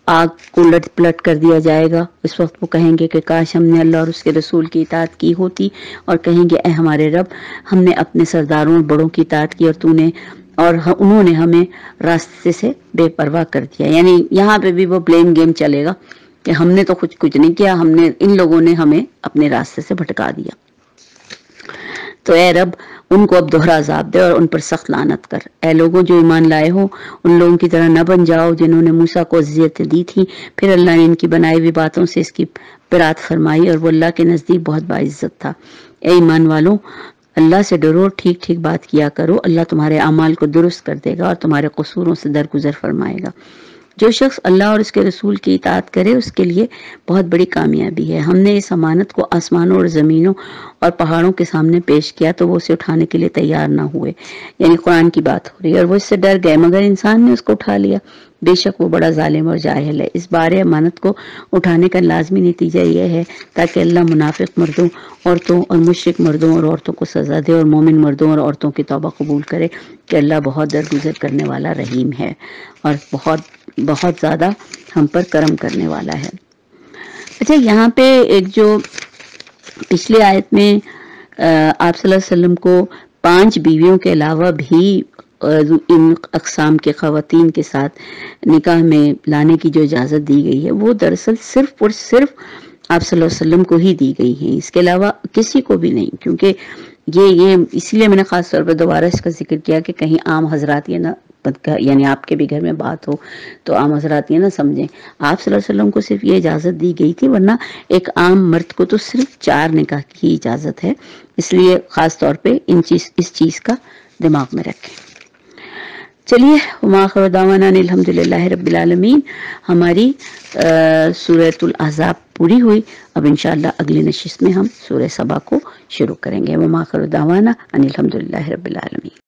آگ کو لٹ پلٹ کر دیا جائے گا، اس وقت وہ کہیں گے کہ کاش ہم نے اللہ اور اس کے رسول کی اطاعت کی ہوتی، اور کہیں گے اے ہمارے رب، ہم نے اپنے سرداروں اور بڑوں کی اطاعت کی اور انہوں نے ہمیں راستے سے بے پرواہ کر دیا۔ یعنی یہاں پہ بھی وہ بلیم گیم چلے گا کہ ہم نے تو کچھ نہیں کیا، ان لوگوں نے ہمیں اپنے راستے سے بھٹکا دیا۔ تو اے رب ان کو اب دوہرا عذاب دے اور ان پر سخت لعنت کر۔ اے لوگوں جو ایمان لائے ہو، ان لوگوں کی طرح نہ بن جاؤ جنہوں نے موسیٰ کو اذیتیں دی تھی، پھر اللہ نے ان کی بنائی ہوئی باتوں سے اس کی برات فرمائی، اور وہ اللہ کے نزدیک بہت باعزت تھا۔ اے ایمان والوں، اللہ سے ڈرو، ٹھیک ٹھیک بات کیا کرو، اللہ تمہارے اعمال کو درست کر دے گا اور تمہارے قصوروں سے درگزر فرمائے گا۔ جو شخص اللہ اور اس کے رسول کی اطاعت کرے اس کے لیے بہت بڑی کامیابی ہے۔ ہم نے اس امانت کو آسمانوں اور زمینوں اور پہاڑوں کے سامنے پیش کیا تو وہ اسے اٹھانے کے لیے تیار نہ ہوئے، یعنی قرآن کی بات ہو رہی ہے، اور وہ اس سے ڈر گئے، مگر انسان نے اس کو اٹھا لیا۔ بے شک وہ بڑا ظالم اور جاہل ہے۔ اس بارے امانت کو اٹھانے کا لازمی نتیجہ یہ ہے تاکہ اللہ منافق مردوں، عورتوں اور مشرک مردوں اور عورتوں کو سزا دے، اور مومن مردوں اور عورتوں کی توبہ قبول کرے کہ اللہ بہت درگزر کرنے والا رحیم ہے اور بہت زیادہ ہم پر کرم کرنے والا ہے۔ اچھا، یہاں پہ ایک جو پچھلی آیت میں آپ صلی اللہ علیہ وسلم کو 5 بیویوں کے علاوہ بھی ان اقسام کے خواتین کے ساتھ نکاح میں لانے کی جو اجازت دی گئی ہے، وہ دراصل صرف اور صرف آپ صلی اللہ علیہ وسلم کو ہی دی گئی ہیں، اس کے علاوہ کسی کو بھی نہیں، کیونکہ یہ اس لیے میں نے خاص طور پر دوبارہ اس کا ذکر کیا کہ کہیں عام حضرات یہ نہ، یعنی آپ کے بھی گھر میں بات ہو تو عام حضرات یہ نہ سمجھیں، آپ صلی اللہ علیہ وسلم کو صرف یہ اجازت دی گئی تھی، ورنہ ایک عام مرد کو تو صرف 4 نکاح کی اجازت ہے، اس لیے خاص طور پہ اس چیز کا دماغ میں رکھیں۔ چلیے، وما آخر دعوانا ان الحمدللہ رب العالمین، ہماری سورۃ الاحزاب پوری ہوئی۔ اب انشاءاللہ اگلی نشست میں ہم سورہ سبا کو شروع کریں گے۔ وما آخر دعوانا ان الحمدللہ رب العالمین۔